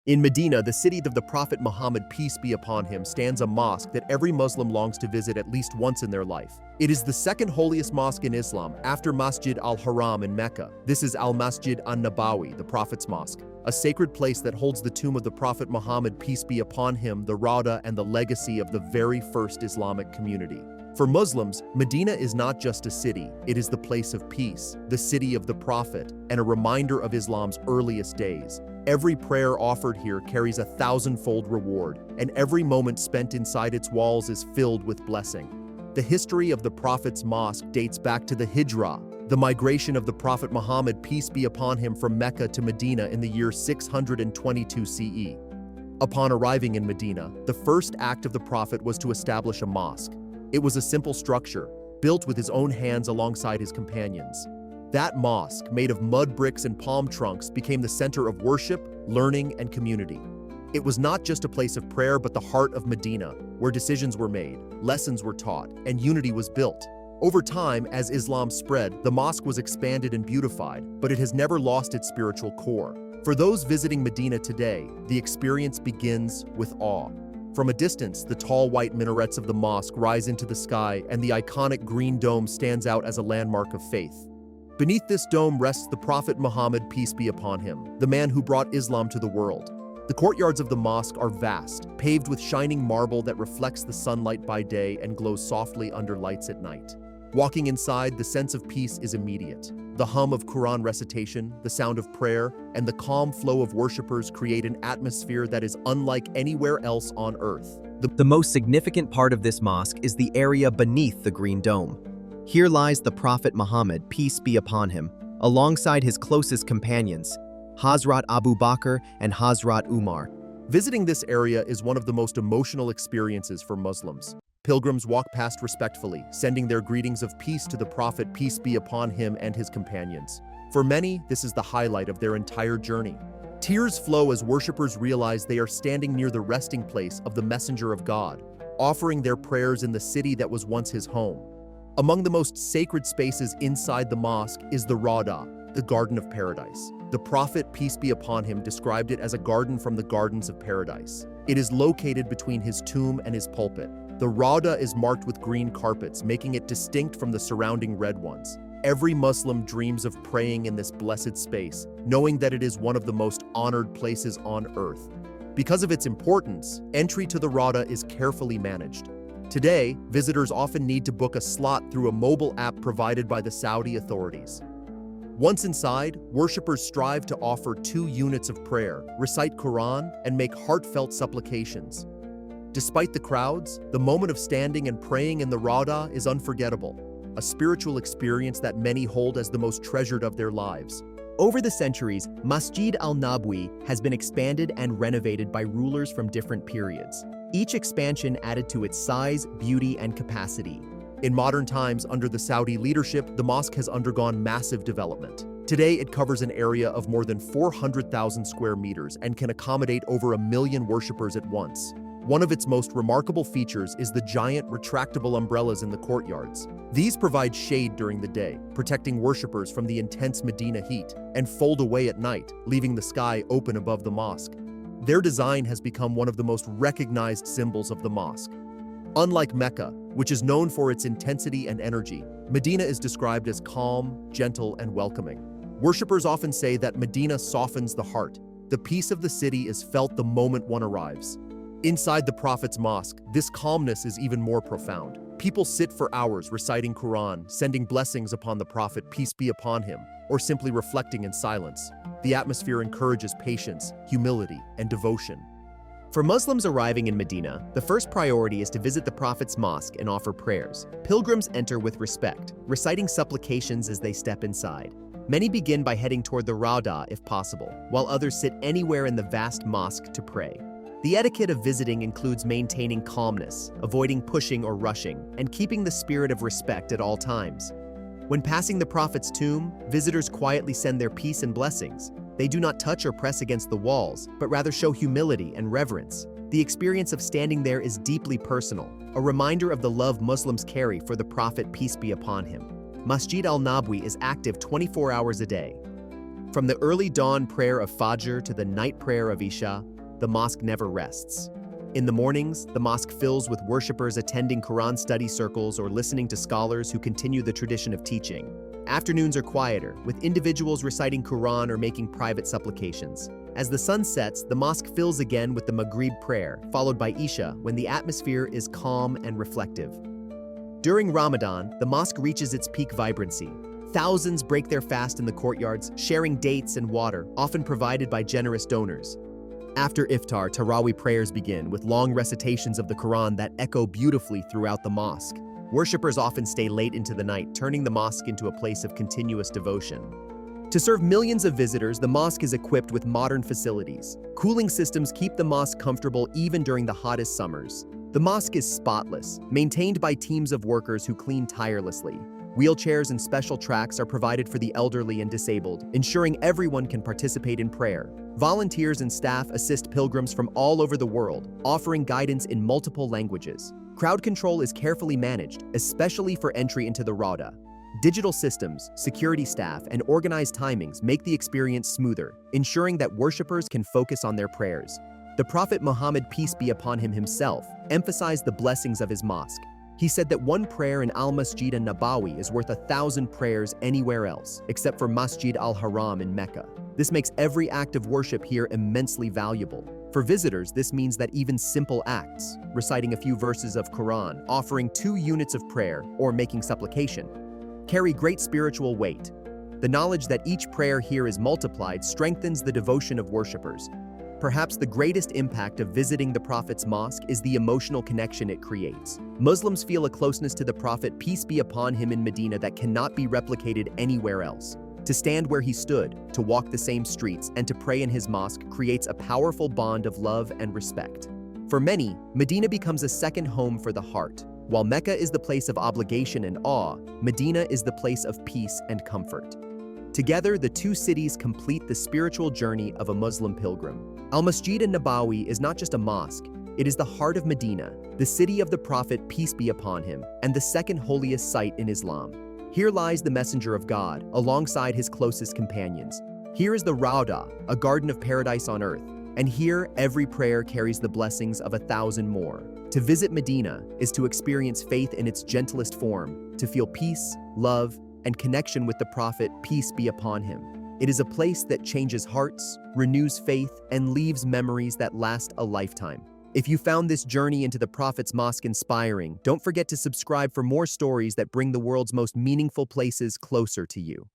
In Medina, the city of the Prophet Muhammad, peace be upon him, stands a mosque that every Muslim longs to visit at least once in their life. It is the second holiest mosque in Islam, after Masjid al-Haram in Mecca. This is Al-Masjid al-Nabawi, the Prophet's mosque, a sacred place that holds the tomb of the Prophet Muhammad, peace be upon him, the Rauda, and the legacy of the very first Islamic community. For Muslims, Medina is not just a city, it is the place of peace, the city of the Prophet, and a reminder of Islam's earliest days. Every prayer offered here carries a thousand-fold reward, and every moment spent inside its walls is filled with blessing. The history of the Prophet's mosque dates back to the Hijrah, the migration of the Prophet Muhammad, peace be upon him, from Mecca to Medina in the year 622 CE. Upon arriving in Medina, the first act of the Prophet was to establish a mosque. It was a simple structure, built with his own hands alongside his companions. That mosque, made of mud bricks and palm trunks, became the center of worship, learning, and community. It was not just a place of prayer, but the heart of Medina, where decisions were made, lessons were taught, and unity was built. Over time, as Islam spread, the mosque was expanded and beautified, but it has never lost its spiritual core. For those visiting Medina today, the experience begins with awe. From a distance, the tall white minarets of the mosque rise into the sky, and the iconic green dome stands out as a landmark of faith. Beneath this dome rests the Prophet Muhammad, peace be upon him, the man who brought Islam to the world. The courtyards of the mosque are vast, paved with shining marble that reflects the sunlight by day and glows softly under lights at night. Walking inside, the sense of peace is immediate. The hum of Quran recitation, the sound of prayer, and the calm flow of worshippers create an atmosphere that is unlike anywhere else on earth. The most significant part of this mosque is the area beneath the green dome. Here lies the Prophet Muhammad, peace be upon him, alongside his closest companions, Hazrat Abu Bakr and Hazrat Umar. Visiting this area is one of the most emotional experiences for Muslims. Pilgrims walk past respectfully, sending their greetings of peace to the Prophet, peace be upon him, and his companions. For many, this is the highlight of their entire journey. Tears flow as worshippers realize they are standing near the resting place of the Messenger of God, offering their prayers in the city that was once his home. Among the most sacred spaces inside the mosque is the Rauda, the Garden of Paradise. The Prophet, peace be upon him, described it as a garden from the gardens of paradise. It is located between his tomb and his pulpit. The Rauda is marked with green carpets, making it distinct from the surrounding red ones. Every Muslim dreams of praying in this blessed space, knowing that it is one of the most honored places on earth. Because of its importance, entry to the Rauda is carefully managed. Today, visitors often need to book a slot through a mobile app provided by the Saudi authorities. Once inside, worshippers strive to offer 2 units of prayer, recite Quran, and make heartfelt supplications. Despite the crowds, the moment of standing and praying in the Rauda is unforgettable, a spiritual experience that many hold as the most treasured of their lives. Over the centuries, Masjid al-Nabawi has been expanded and renovated by rulers from different periods. Each expansion added to its size, beauty, and capacity. In modern times, under the Saudi leadership, the mosque has undergone massive development. Today, it covers an area of more than 400,000 square meters and can accommodate over 1 million worshippers at once. One of its most remarkable features is the giant retractable umbrellas in the courtyards. These provide shade during the day, protecting worshippers from the intense Medina heat, and fold away at night, leaving the sky open above the mosque. Their design has become one of the most recognized symbols of the mosque. Unlike Mecca, which is known for its intensity and energy, Medina is described as calm, gentle, and welcoming. Worshippers often say that Medina softens the heart. The peace of the city is felt the moment one arrives. Inside the Prophet's mosque, this calmness is even more profound. People sit for hours reciting Quran, sending blessings upon the Prophet, peace be upon him, or simply reflecting in silence. The atmosphere encourages patience, humility, and devotion. For Muslims arriving in Medina, the first priority is to visit the Prophet's mosque and offer prayers. Pilgrims enter with respect, reciting supplications as they step inside. Many begin by heading toward the Rauda if possible, while others sit anywhere in the vast mosque to pray. The etiquette of visiting includes maintaining calmness, avoiding pushing or rushing, and keeping the spirit of respect at all times. When passing the Prophet's tomb, visitors quietly send their peace and blessings. They do not touch or press against the walls, but rather show humility and reverence. The experience of standing there is deeply personal, a reminder of the love Muslims carry for the Prophet, peace be upon him. Masjid al-Nabawi is active 24 hours a day. From the early dawn prayer of Fajr to the night prayer of Isha, the mosque never rests. In the mornings, the mosque fills with worshippers attending Quran study circles or listening to scholars who continue the tradition of teaching. Afternoons are quieter, with individuals reciting Quran or making private supplications. As the sun sets, the mosque fills again with the Maghrib prayer, followed by Isha, when the atmosphere is calm and reflective. During Ramadan, the mosque reaches its peak vibrancy. Thousands break their fast in the courtyards, sharing dates and water, often provided by generous donors. After iftar, Tarawih prayers begin with long recitations of the Quran that echo beautifully throughout the mosque. Worshippers often stay late into the night, turning the mosque into a place of continuous devotion. To serve millions of visitors, the mosque is equipped with modern facilities. Cooling systems keep the mosque comfortable even during the hottest summers. The mosque is spotless, maintained by teams of workers who clean tirelessly. Wheelchairs and special tracks are provided for the elderly and disabled, ensuring everyone can participate in prayer. Volunteers and staff assist pilgrims from all over the world, offering guidance in multiple languages. Crowd control is carefully managed, especially for entry into the Rauda. Digital systems, security staff, and organized timings make the experience smoother, ensuring that worshippers can focus on their prayers. The Prophet Muhammad, peace be upon him himself, emphasized the blessings of his mosque. He said that one prayer in Al-Masjid al-Nabawi is worth 1,000 prayers anywhere else, except for Masjid al-Haram in Mecca. This makes every act of worship here immensely valuable. For visitors, this means that even simple acts, reciting a few verses of Quran, offering 2 units of prayer, or making supplication, carry great spiritual weight. The knowledge that each prayer here is multiplied strengthens the devotion of worshippers. Perhaps the greatest impact of visiting the Prophet's mosque is the emotional connection it creates. Muslims feel a closeness to the Prophet, peace be upon him, in Medina that cannot be replicated anywhere else. To stand where he stood, to walk the same streets, and to pray in his mosque creates a powerful bond of love and respect. For many, Medina becomes a second home for the heart. While Mecca is the place of obligation and awe, Medina is the place of peace and comfort. Together, the 2 cities complete the spiritual journey of a Muslim pilgrim. Al-Masjid al-Nabawi is not just a mosque, it is the heart of Medina, the city of the Prophet, peace be upon him, and the second holiest site in Islam. Here lies the Messenger of God, alongside his closest companions. Here is the Rauda, a garden of paradise on earth, and here every prayer carries the blessings of 1,000 more. To visit Medina is to experience faith in its gentlest form, to feel peace, love, and connection with the Prophet, peace be upon him. It is a place that changes hearts, renews faith, and leaves memories that last a lifetime. If you found this journey into the Prophet's mosque inspiring, don't forget to subscribe for more stories that bring the world's most meaningful places closer to you.